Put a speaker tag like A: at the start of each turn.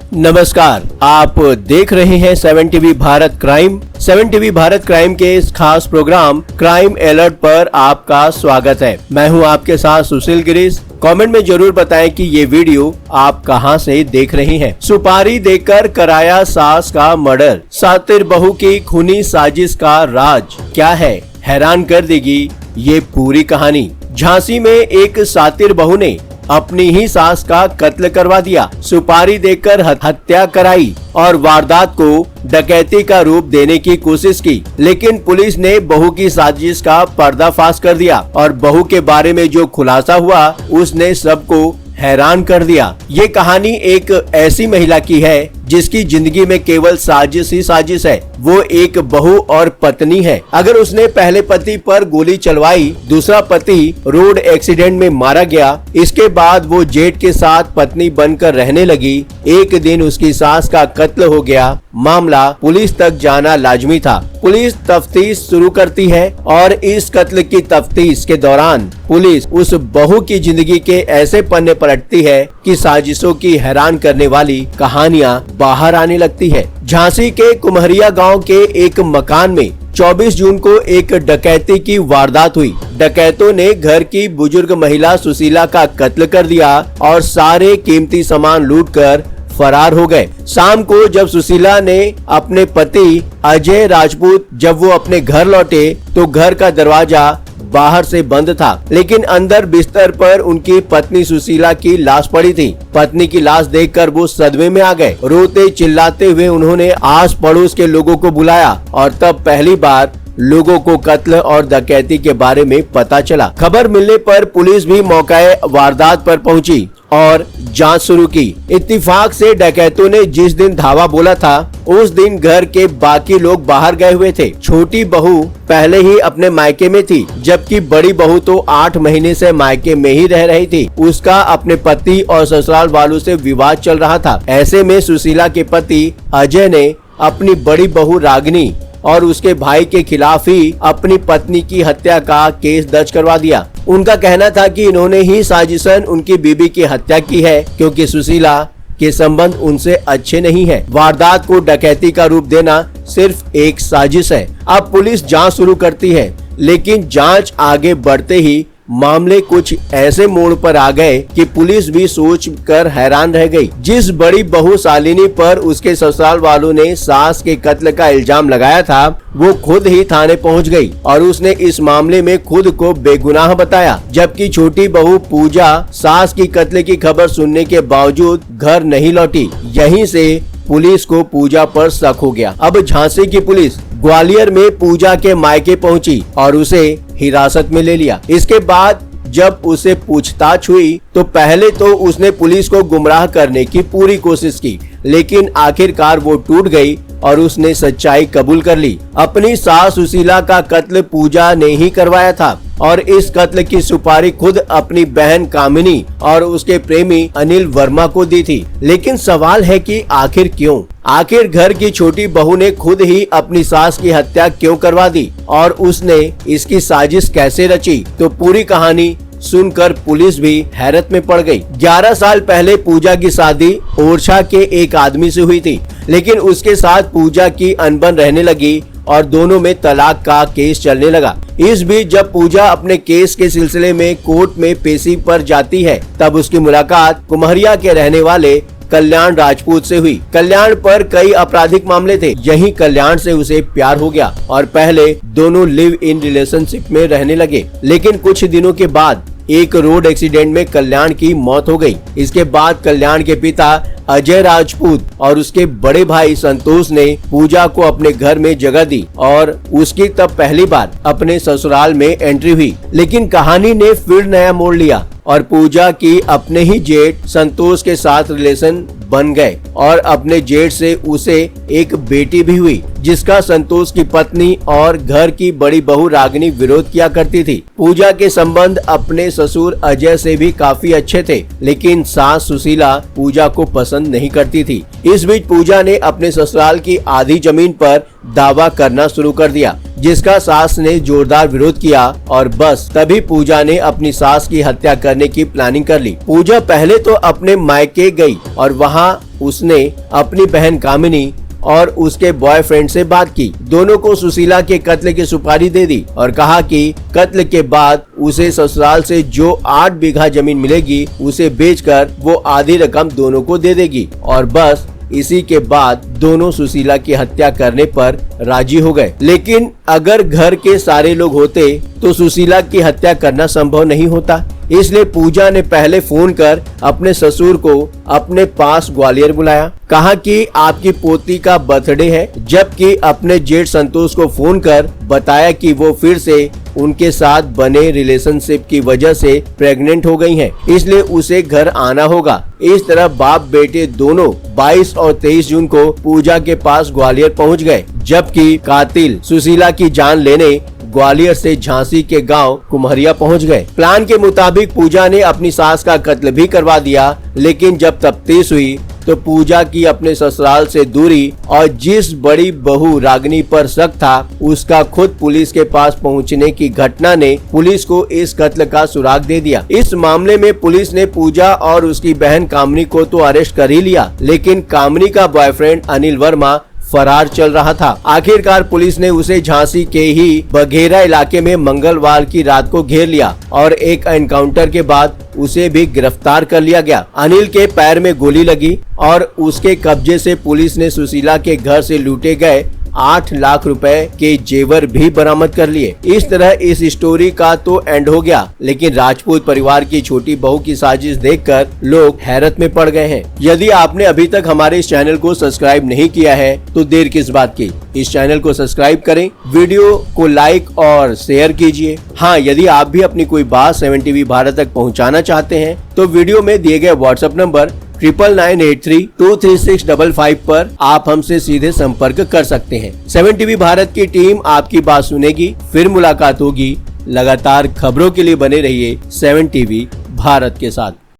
A: नमस्कार, आप देख रहे हैं 7 TV Bharat crime. 7 TV Bharat crime के इस खास प्रोग्राम क्राइम अलर्ट पर आपका स्वागत है। मैं हूं आपके साथ सुशील गिरीश। कमेंट में जरूर बताएं कि ये वीडियो आप कहां से देख रहे हैं। सुपारी देकर कराया सास का मर्डर, सातिर बहू की खूनी साजिश का राज क्या है, हैरान कर देगी ये पूरी कहानी। झांसी में एक सातिर बहू ने अपनी ही सास का कत्ल करवा दिया, सुपारी देकर हत्या कराई और वारदात को डकैती का रूप देने की कोशिश की, लेकिन पुलिस ने बहू की साजिश का पर्दाफाश कर दिया और बहू के बारे में जो खुलासा हुआ उसने सबको हैरान कर दिया। ये कहानी एक ऐसी महिला की है जिसकी जिंदगी में केवल साजिश ही साजिश है। वो एक बहू और पत्नी है। अगर उसने पहले पति पर गोली चलवाई, दूसरा पति रोड एक्सीडेंट में मारा गया, इसके बाद वो जेठ के साथ पत्नी बनकर रहने लगी। एक दिन उसकी सास का कत्ल हो गया। मामला पुलिस तक जाना लाजमी था। पुलिस तफ्तीश शुरू करती है और इस कत्ल की तफ्तीश के दौरान पुलिस उस बहू की जिंदगी के ऐसे पन्ने पलटती है कि साजिशों की हैरान करने वाली कहानियां बाहर आने लगती है। झांसी के कुम्हरिया गांव के एक मकान में 24 जून को एक डकैती की वारदात हुई। डकैतों ने घर की बुजुर्ग महिला सुशीला का कत्ल कर दिया और सारे कीमती सामान लूटकर फरार हो गए। शाम को जब सुशीला ने अपने पति अजय राजपूत जब वो अपने घर लौटे तो घर का दरवाजा बाहर से बंद था, लेकिन अंदर बिस्तर पर उनकी पत्नी सुशीला की लाश पड़ी थी। पत्नी की लाश देखकर वो सदमे में आ गए। रोते चिल्लाते हुए उन्होंने आस पड़ोस के लोगों को बुलाया और तब पहली बार लोगों को कत्ल और डकैती के बारे में पता चला। खबर मिलने पर पुलिस भी मौके वारदात पर पहुंची और जांच शुरू की। इत्तेफाक से डकैतों ने जिस दिन धावा बोला था उस दिन घर के बाकी लोग बाहर गए हुए थे। छोटी बहू पहले ही अपने मायके में थी, जबकि बड़ी बहू तो 8 महीने से मायके में ही रह रही थी। उसका अपने पति और ससुराल वालों से विवाद चल रहा था। ऐसे में सुशीला के पति अजय ने अपनी बड़ी बहू रागिनी और उसके भाई के खिलाफ ही अपनी पत्नी की हत्या का केस दर्ज करवा दिया। उनका कहना था कि इन्होंने ही साजिशन उनकी बीबी की हत्या की है, क्योंकि सुशीला के संबंध उनसे अच्छे नहीं है। वारदात को डकैती का रूप देना सिर्फ एक साजिश है। अब पुलिस जांच शुरू करती है, लेकिन जांच आगे बढ़ते ही मामले कुछ ऐसे मोड़ पर आ गए कि पुलिस भी सोच कर हैरान रह गई। जिस बड़ी बहू शालिनी पर उसके ससुराल वालों ने सास के कत्ल का इल्जाम लगाया था, वो खुद ही थाने पहुंच गई और उसने इस मामले में खुद को बेगुनाह बताया, जबकि छोटी बहू पूजा सास की कत्ल की खबर सुनने के बावजूद घर नहीं लौटी। यहीं से पुलिस को पूजा पर शक हो गया। अब झांसी की पुलिस ग्वालियर में पूजा के मायके पहुंची और उसे हिरासत में ले लिया। इसके बाद जब उसे पूछताछ हुई तो पहले तो उसने पुलिस को गुमराह करने की पूरी कोशिश की, लेकिन आखिरकार वो टूट गई और उसने सच्चाई कबूल कर ली। अपनी सास सुशीला का कत्ल पूजा ने ही करवाया था और इस कत्ल की सुपारी खुद अपनी बहन कामिनी और उसके प्रेमी अनिल वर्मा को दी थी। लेकिन सवाल है कि आखिर क्यों? आखिर घर की छोटी बहू ने खुद ही अपनी सास की हत्या क्यों करवा दी और उसने इसकी साजिश कैसे रची? तो पूरी कहानी सुनकर पुलिस भी हैरत में पड़ गई। 11 साल पहले पूजा की शादी ओरछा के एक आदमी से हुई थी, लेकिन उसके साथ पूजा की अनबन रहने लगी और दोनों में तलाक का केस चलने लगा। इस बीच जब पूजा अपने केस के सिलसिले में कोर्ट में पेशी पर जाती है, तब उसकी मुलाकात कुम्हरिया के रहने वाले कल्याण राजपूत से हुई। कल्याण पर कई आपराधिक मामले थे। यही कल्याण से उसे प्यार हो गया और पहले दोनों लिव इन रिलेशनशिप में रहने लगे, लेकिन कुछ दिनों के बाद एक रोड एक्सीडेंट में कल्याण की मौत हो गई। इसके बाद कल्याण के पिता अजय राजपूत और उसके बड़े भाई संतोष ने पूजा को अपने घर में जगह दी और उसकी तब पहली बार अपने ससुराल में एंट्री हुई। लेकिन कहानी ने फिर नया मोड़ लिया और पूजा की अपने ही जेठ संतोष के साथ रिलेशन बन गए और अपने जेठ से उसे एक बेटी भी हुई, जिसका संतोष की पत्नी और घर की बड़ी बहू रागिनी विरोध किया करती थी। पूजा के संबंध अपने ससुर अजय से भी काफी अच्छे थे, लेकिन सास सुशीला पूजा को पसंद नहीं करती थी। इस बीच पूजा ने अपने ससुराल की आधी जमीन पर दावा करना शुरू कर दिया, जिसका सास ने जोरदार विरोध किया और बस तभी पूजा ने अपनी सास की हत्या करने की प्लानिंग कर ली। पूजा पहले तो अपने मायके गई और वहाँ उसने अपनी बहन कामिनी और उसके बॉयफ्रेंड से बात की। दोनों को सुशीला के कत्ल की सुपारी दे दी और कहा कि कत्ल के बाद उसे ससुराल से जो 8 बीघा जमीन मिलेगी उसे बेचकर वो आधी रकम दोनों को दे देगी और बस इसी के बाद दोनों सुशीला की हत्या करने पर राजी हो गए। लेकिन अगर घर के सारे लोग होते तो सुशीला की हत्या करना संभव नहीं होता। इसलिए पूजा ने पहले फोन कर अपने ससुर को अपने पास ग्वालियर बुलाया। कहा कि आपकी पोती का बर्थडे है, जबकि अपने जेठ संतोष को फोन कर बताया कि वो फिर से उनके साथ बने रिलेशनशिप की वजह से प्रेग्नेंट हो गई हैं, इसलिए उसे घर आना होगा। इस तरह बाप बेटे दोनों 22 और 23 जून को पूजा के पास ग्वालियर पहुंच गए, जबकि कातिल सुशीला की जान लेने ग्वालियर से झांसी के गांव कुम्हरिया पहुंच गए। प्लान के मुताबिक पूजा ने अपनी सास का कत्ल भी करवा दिया, लेकिन जब तफ्तीश हुई तो पूजा की अपने ससुराल से दूरी और जिस बड़ी बहू रागिनी पर शक था उसका खुद पुलिस के पास पहुंचने की घटना ने पुलिस को इस कत्ल का सुराग दे दिया। इस मामले में पुलिस ने पूजा और उसकी बहन कामिनी को तो अरेस्ट कर ही लिया, लेकिन कामिनी का बॉयफ्रेंड अनिल वर्मा फरार चल रहा था। आखिरकार पुलिस ने उसे झांसी के ही बघेरा इलाके में मंगलवार की रात को घेर लिया और एक एनकाउंटर के बाद उसे भी गिरफ्तार कर लिया गया। अनिल के पैर में गोली लगी और उसके कब्जे से पुलिस ने सुशीला के घर से लूटे गए 8 लाख रुपए के जेवर भी बरामद कर लिए। इस तरह इस स्टोरी का तो एंड हो गया, लेकिन राजपूत परिवार की छोटी बहू की साजिश देखकर लोग हैरत में पड़ गए हैं। यदि आपने अभी तक हमारे इस चैनल को सब्सक्राइब नहीं किया है तो देर किस बात की, इस चैनल को सब्सक्राइब करें, वीडियो को लाइक और शेयर कीजिए। हाँ, यदि आप भी अपनी कोई बात 7 टीवी भारत तक पहुँचाना चाहते हैं तो वीडियो में दिए गए व्हाट्सएप नंबर 9998323655 पर आप हमसे सीधे संपर्क कर सकते हैं। 7 टीवी भारत की टीम आपकी बात सुनेगी। फिर मुलाकात होगी। लगातार खबरों के लिए बने रहिए 7 टीवी भारत के साथ।